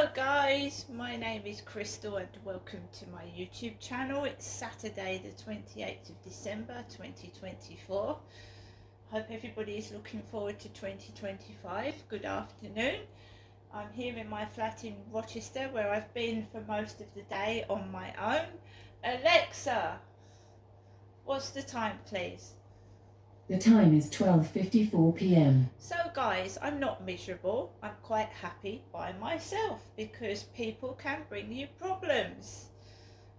Hello guys, my name is Crystal and welcome to my YouTube channel. It's Saturday the 28th of December 2024. Hope everybody is looking forward to 2025. Good afternoon. I'm here in my flat in Rochester where I've been for most of the day on my own. Alexa, what's the time please? The time is 12:54 p.m. So guys, I'm not miserable. I'm quite happy by myself because people can bring you problems.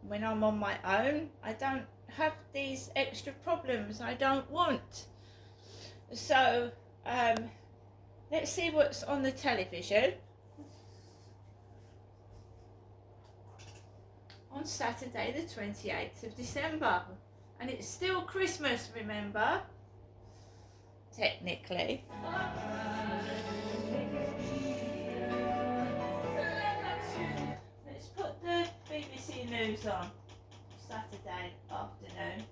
When I'm on my own, I don't have these extra problems I don't want. So, let's see what's on the television. On Saturday the 28th of December. And it's still Christmas, remember? Technically. Let's put the BBC News on Saturday afternoon.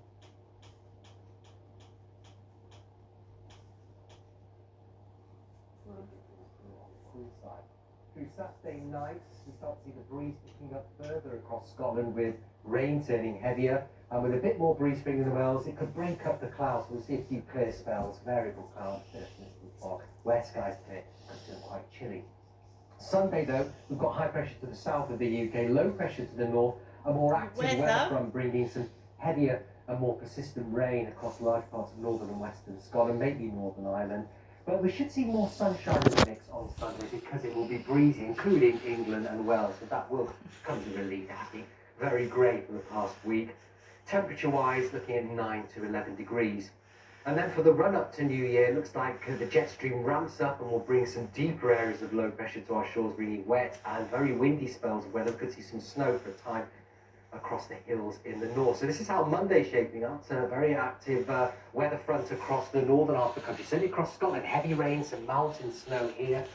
Through Saturday night, we start to see the breeze picking up further across Scotland with rain turning heavier. And with a bit more breeze bringing the Wales, it could break up the clouds. We'll see a few clear spells, variable clouds, bit of misty fog, where skies clear, could turn quite chilly. Sunday though, we've got high pressure to the south of the UK, low pressure to the north, a more active weather front bringing some heavier and more persistent rain across large parts of northern and western Scotland, maybe Northern Ireland. But we should see more sunshine in the mix on Sunday because it will be breezy, including England and Wales. So that will come to relief. It's been very grey for the past week. Temperature-wise, looking at 9 to 11 degrees. And then for the run-up to New Year, it looks like the jet stream ramps up and will bring some deeper areas of low pressure to our shores, bringing wet and very windy spells of weather. We could see some snow for a time across the hills in the north. So this is how Monday's shaping up. It's a very active weather front across the northern half of the country. Certainly across Scotland, heavy rain, some mountain snow here.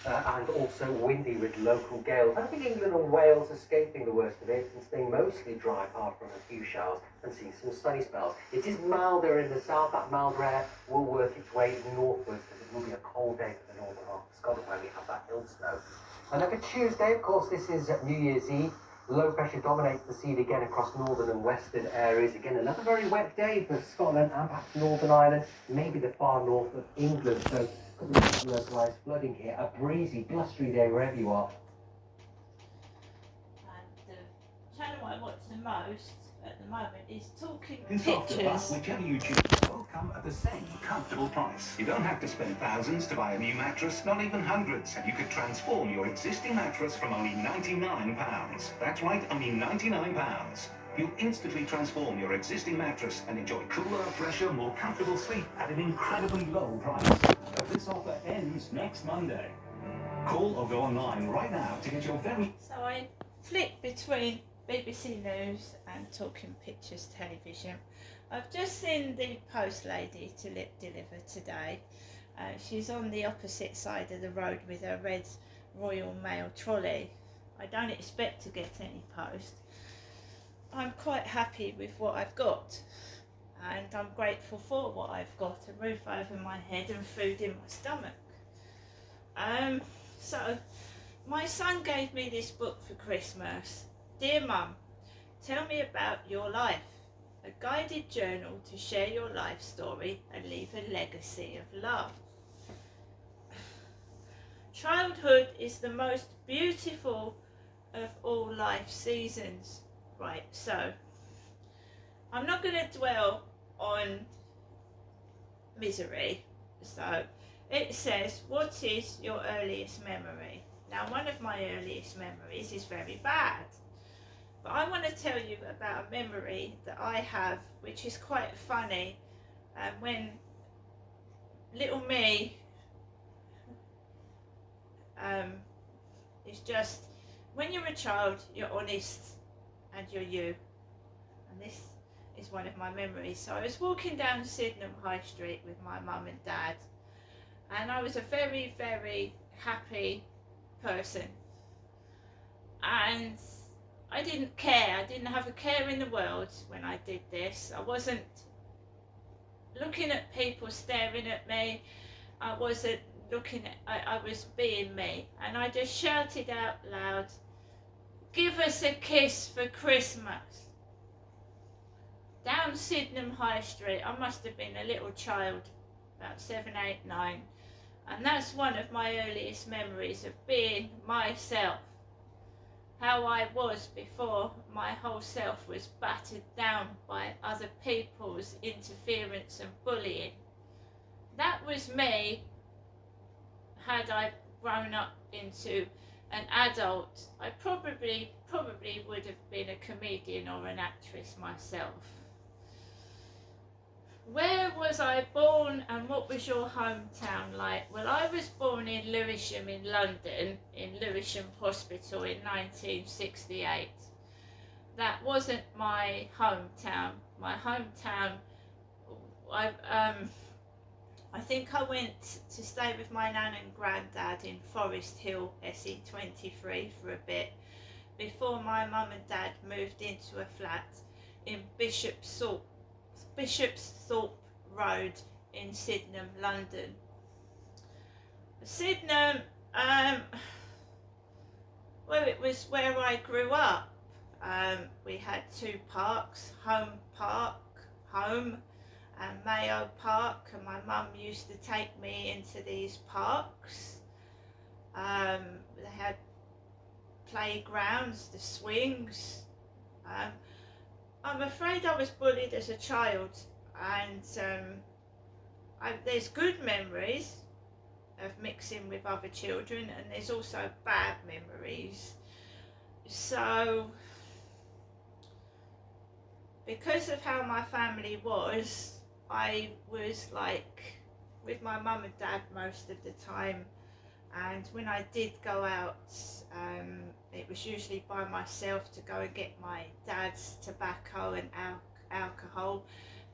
And also windy with local gales. I think England and Wales escaping the worst of it and staying mostly dry apart from a few showers and seeing some sunny spells. It is milder in the south. That milder air will work its way northwards because it will be a cold day for the northern half of Scotland where we have that hill snow. And then for Tuesday, of course, this is New Year's Eve. Low pressure dominates the scene again across northern and western areas. Again, another very wet day for Scotland and perhaps Northern Ireland, maybe the far north of England. So localised flooding here, a breezy, blustery day wherever you are. And the channel I watch the most at the moment is Talking In soft Pictures. advice, whichever you choose, both come at the same comfortable price. You don't have to spend thousands to buy a new mattress, not even hundreds, and you could transform your existing mattress from only £99. That's right, only £99. You'll instantly transform your existing mattress and enjoy cooler, fresher, more comfortable sleep at an incredibly low price. But this offer ends next Monday. Call or go online right now to get your very... So I flick between BBC News and Talking Pictures television. I've just seen the post lady to deliver today. She's on the opposite side of the road with her red Royal Mail trolley. I don't expect to get any post. I'm quite happy with what I've got and I'm grateful for what I've got, a roof over my head and food in my stomach. So my son gave me this book for Christmas. Dear Mum, tell me about your life. A guided journal to share your life story and leave a legacy of love. Childhood is the most beautiful of all life seasons. Right, so I'm not going to dwell on misery. So it says, what is your earliest memory? Now, one of my earliest memories is very bad. But I want to tell you about a memory that I have, which is quite funny. When little me is just, when you're a child, you're honest and you're you. And this is one of my memories. So I was walking down Sydenham High Street with my mum and dad. And I was a very, very happy person. And I didn't care. I didn't have a care in the world when I did this. I wasn't looking at people staring at me. I wasn't looking at, I was being me, and I just shouted out loud, "Give us a kiss for Christmas." Down Sydenham High Street. I must have been a little child, about 7, 8, 9. And that's one of my earliest memories of being myself. How I was before my whole self was battered down by other people's interference and bullying. That was me. Had I grown up into an adult, I probably would have been a comedian or an actress myself. Where was I born and what was your hometown like? Well, I was born in Lewisham in London, in Lewisham Hospital in 1968. That wasn't my hometown. My hometown, I think I went to stay with my nan and granddad in Forest Hill, SE23 for a bit, before my mum and dad moved into a flat in Bishopsthorpe Road in Sydenham, London. Sydenham, well, it was where I grew up. We had 2 parks, Home Park, Home, and Mayo Park, and my mum used to take me into these parks. They had playgrounds, the swings. I'm afraid I was bullied as a child, and there's good memories of mixing with other children, and there's also bad memories. So, because of how my family was, I was like with my mum and dad most of the time, and when I did go out, it was usually by myself to go and get my dad's tobacco and alcohol,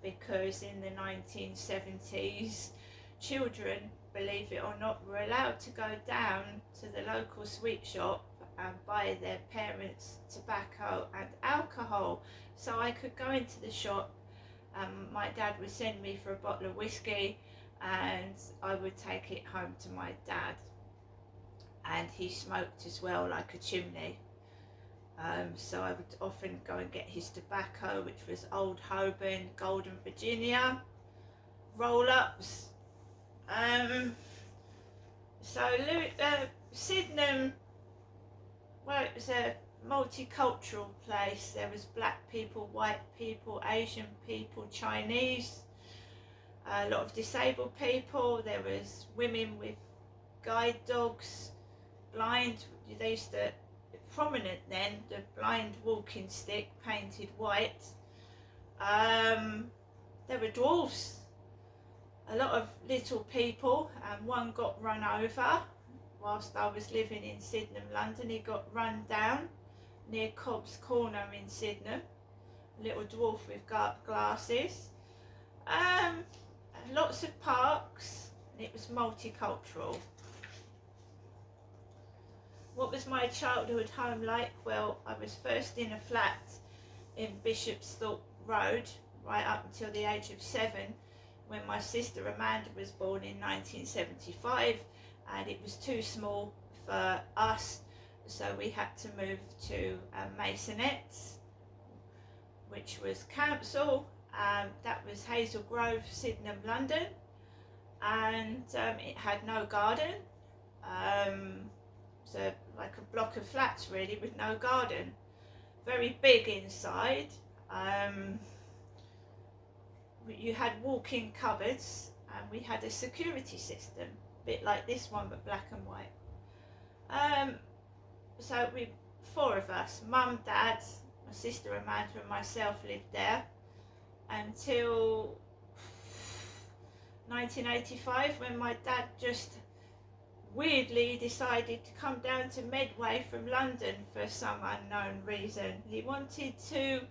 because in the 1970s, children, believe it or not, were allowed to go down to the local sweet shop and buy their parents tobacco and alcohol. So I could go into the shop, my dad would send me for a bottle of whiskey, and I would take it home to my dad. And he smoked as well, like a chimney. So I would often go and get his tobacco, which was Old Holborn, Golden Virginia, roll-ups. Sydenham, well, it was a multicultural place. There was black people, white people, Asian people, Chinese, a lot of disabled people. There was women with guide dogs, blind. They used to, prominent then, the blind walking stick painted white. There were dwarfs, a lot of little people, and one got run over whilst I was living in Sydenham, London. He got run down near Cobb's Corner in Sydenham, a little dwarf with glasses. Lots of parks, and it was multicultural. What was my childhood home like? Well, I was first in a flat in Bishopsthorpe Road right up until the age of 7, when my sister Amanda was born in 1975, and it was too small for us, so we had to move to Masonette, which was council. That was Hazel Grove, Sydenham, London, and it had no garden. So like a block of flats really, with no garden. Very big inside. You had walk-in cupboards, and we had a security system, a bit like this one but black and white. So we, 4 of us, mum, dad, my sister Amanda and myself, lived there until 1985, when my dad just weirdly decided to come down to Medway from London for some unknown reason. He wanted to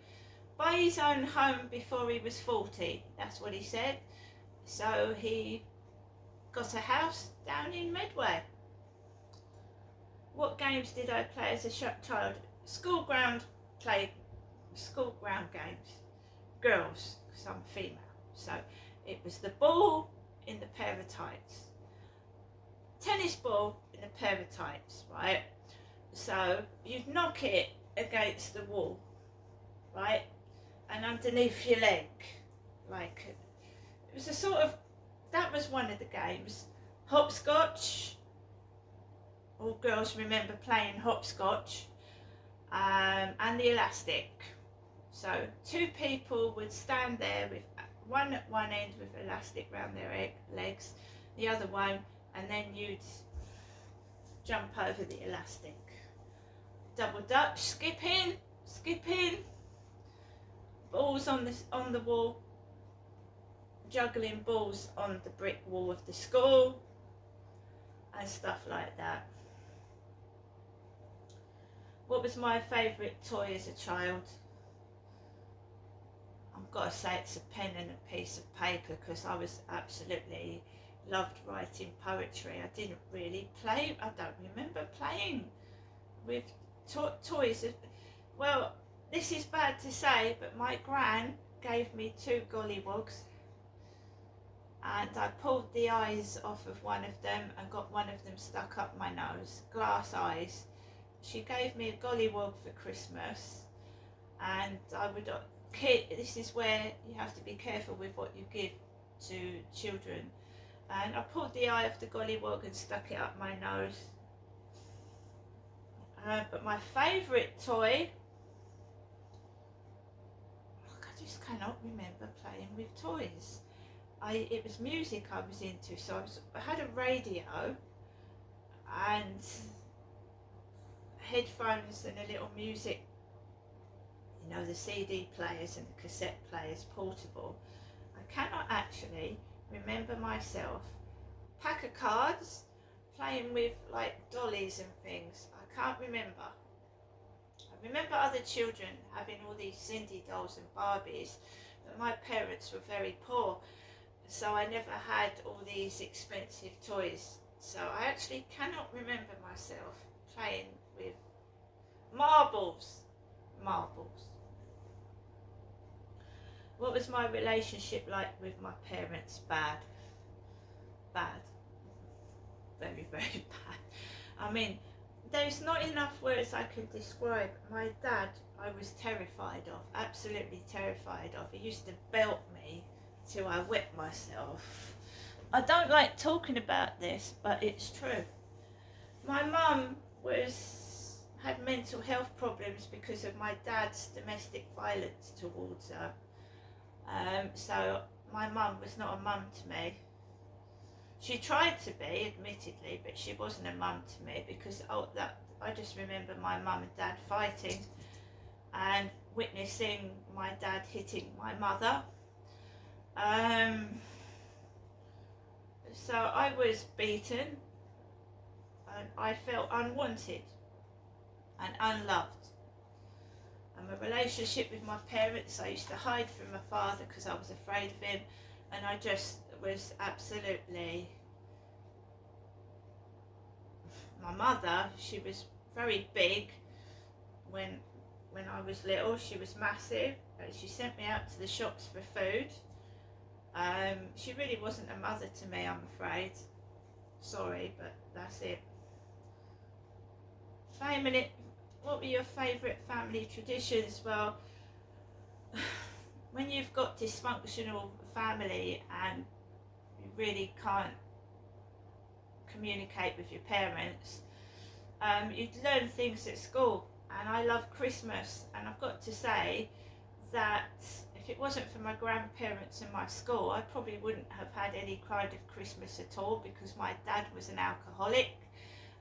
buy his own home before he was 40, that's what he said. So he got a house down in Medway. What games did I play as a child? School ground games. Girls, 'cause I'm female. So it was the ball in the pair of tights. tennis ball in a pair of tights, right? So you'd knock it against the wall, right? And underneath your leg, like, it was a sort of, that was one of the games. Hopscotch, all girls remember playing hopscotch, and the elastic. So two people would stand there with one at one end with elastic round their legs, the other one, and then you'd jump over the elastic. Double dutch, skipping, balls on the wall, juggling balls on the brick wall of the school, and stuff like that. What was my favourite toy as a child? I've got to say it's a pen and a piece of paper, because I was absolutely loved writing poetry. I didn't really play, I don't remember playing with toys. Well, this is bad to say, but my gran gave me 2 gollywogs, and I pulled the eyes off of one of them and got one of them stuck up my nose, glass eyes. She gave me a gollywog for Christmas, and I would, this is where you have to be careful with what you give to children, and I pulled the eye off the gollywog and stuck it up my nose. But my favourite toy, I just cannot remember playing with toys. It was music I was into, so I had a radio and headphones and a little music, you know, the CD players and the cassette players, portable. I cannot actually remember myself. Pack of cards, playing with like dollies and things. I can't remember. I remember other children having all these Cindy dolls and Barbies, but my parents were very poor, so I never had all these expensive toys. So I actually cannot remember myself playing with marbles. What was my relationship like with my parents? Bad. Very, very bad. I mean, there's not enough words I can describe. My dad, I was terrified of, absolutely terrified of. He used to belt me till I wet myself. I don't like talking about this, but it's true. My mum had mental health problems because of my dad's domestic violence towards her. So my mum was not a mum to me. She tried to be, admittedly, but she wasn't a mum to me, because I just remember my mum and dad fighting and witnessing my dad hitting my mother. So I was beaten, and I felt unwanted and unloved. And my relationship with my parents, I used to hide from my father because I was afraid of him, and I just was absolutely... My mother, she was very big when I was little. She was massive, and she sent me out to the shops for food. She really wasn't a mother to me, I'm afraid. Sorry, but that's it. Family, what were your favourite family traditions? Well, when you've got dysfunctional family and you really can't communicate with your parents, you'd learn things at school. And I love Christmas, and I've got to say that if it wasn't for my grandparents and my school, I probably wouldn't have had any kind of Christmas at all, because my dad was an alcoholic,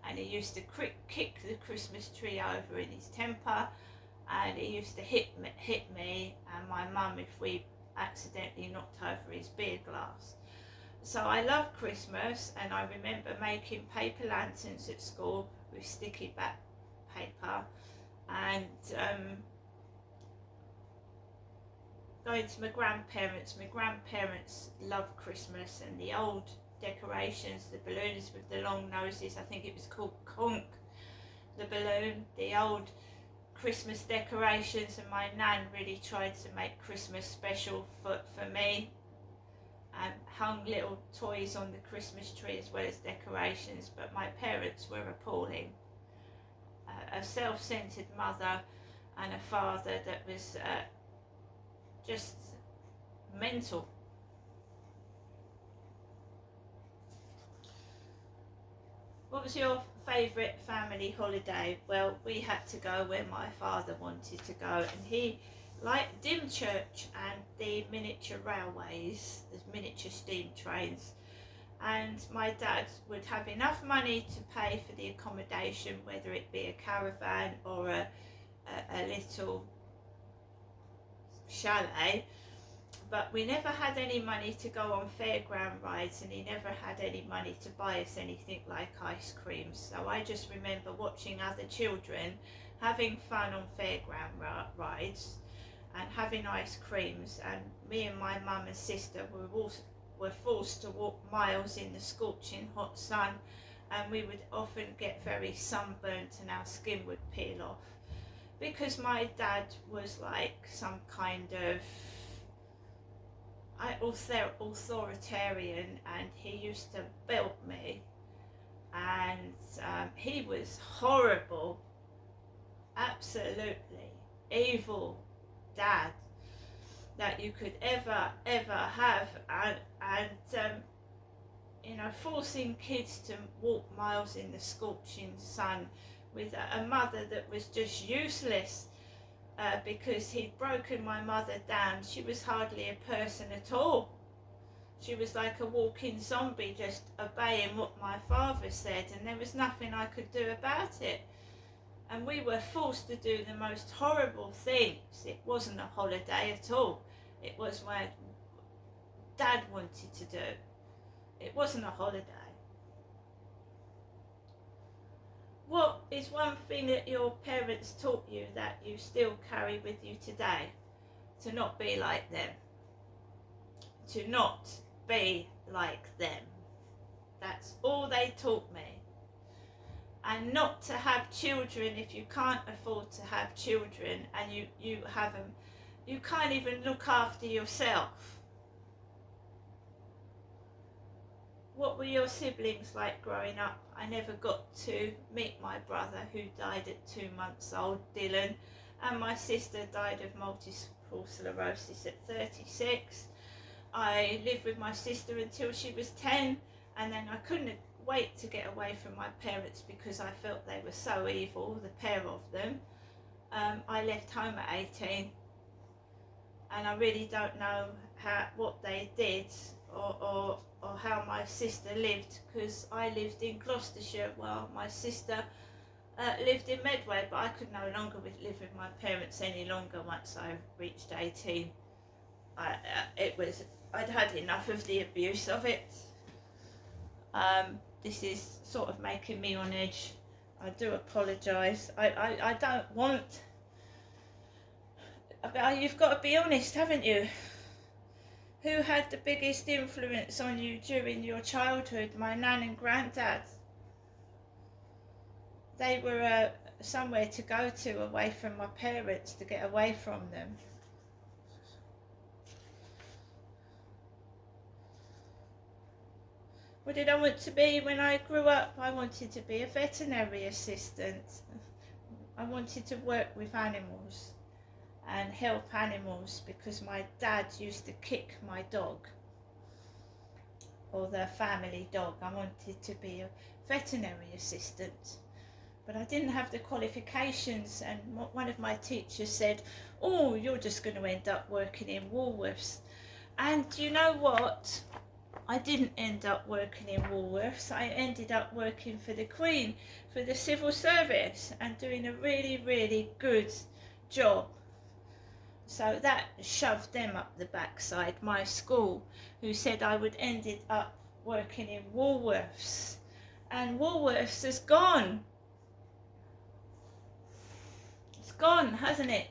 and he used to kick the Christmas tree over in his temper, and he used to hit me and my mum if we accidentally knocked over his beer glass. So I love Christmas, and I remember making paper lanterns at school with sticky back paper, and going to my grandparents. My grandparents love Christmas, and the old decorations, the balloons with the long noses, I think it was called Conk, the balloon, the old Christmas decorations, and my nan really tried to make Christmas special for me. hung little toys on the Christmas tree as well as decorations, but my parents were appalling. A self-centered mother and a father that was just mental. What was your favourite family holiday? Well, we had to go where my father wanted to go, and he liked Dymchurch and the miniature railways, the miniature steam trains. And my dad would have enough money to pay for the accommodation, whether it be a caravan or a little chalet, but we never had any money to go on fairground rides, and he never had any money to buy us anything like ice creams. So I just remember watching other children having fun on fairground rides and having ice creams, and me and my mum and sister were forced to walk miles in the scorching hot sun, and we would often get very sunburnt and our skin would peel off, because my dad was like some kind of authoritarian, and he used to belt me, and he was horrible, absolutely evil dad that you could ever have, and you know, forcing kids to walk miles in the scorching sun with a mother that was just useless, because he'd broken my mother down. She was hardly a person at all. She was like a walking zombie, just obeying what my father said, and there was nothing I could do about it. And we were forced to do the most horrible things. It wasn't a holiday at all. It was what Dad wanted to do. It wasn't a holiday. What is one thing that your parents taught you that you still carry with you today? To not be like them. To not be like them. That's all they taught me. And not to have children if you can't afford to have children, and you have them, you can't even look after yourself. What were your siblings like growing up? I never got to meet my brother, who died at 2 months old, Dylan, and my sister died of multiple sclerosis at 36. I lived with my sister until she was 10, and then I couldn't wait to get away from my parents because I felt they were so evil, the pair of them. I left home at 18, and I really don't know what they did or how my sister lived, because I lived in Gloucestershire while my sister lived in Medway, but I could no longer live with my parents any longer once I reached 18. I'd had enough of the abuse of it. This is sort of making me on edge. I do apologise. I don't want... You've got to be honest, haven't you? Who had the biggest influence on you during your childhood? My nan and granddad. They were somewhere to go to away from my parents, to get away from them. What did I want to be when I grew up? I wanted to be a veterinary assistant. I wanted to work with animals and help animals, because my dad used to kick my dog, or the family dog. I wanted to be a veterinary assistant, but I didn't have the qualifications, and one of my teachers said, "Oh, you're just going to end up working in Woolworths." And you know what? I didn't end up working in Woolworths. I ended up working for the Queen, for the civil service, and doing a really, really good job. So that shoved them up the backside, my school, who said I would ended up working in Woolworths. And Woolworths has gone. It's gone, hasn't it?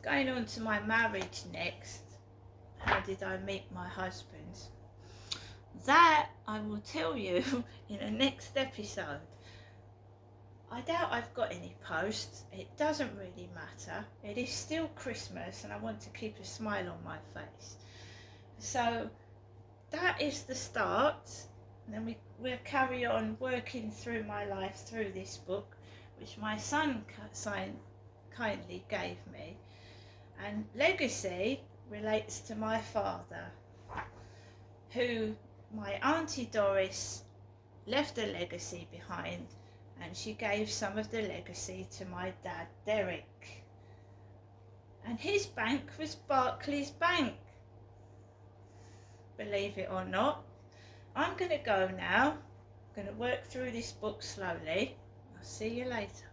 Going on to my marriage next. Had did I meet my husband? That I will tell you in the next episode. I doubt I've got any posts. It doesn't really matter. It is still Christmas and I want to keep a smile on my face. So that is the start. And then we'll carry on working through my life through this book, which my son kindly gave me. And legacy relates to my father, who my Auntie Doris left a legacy behind, and she gave some of the legacy to my dad Derek. And his bank was Barclays Bank. Believe it or not. I'm going to go now. I'm going to work through this book slowly. I'll see you later.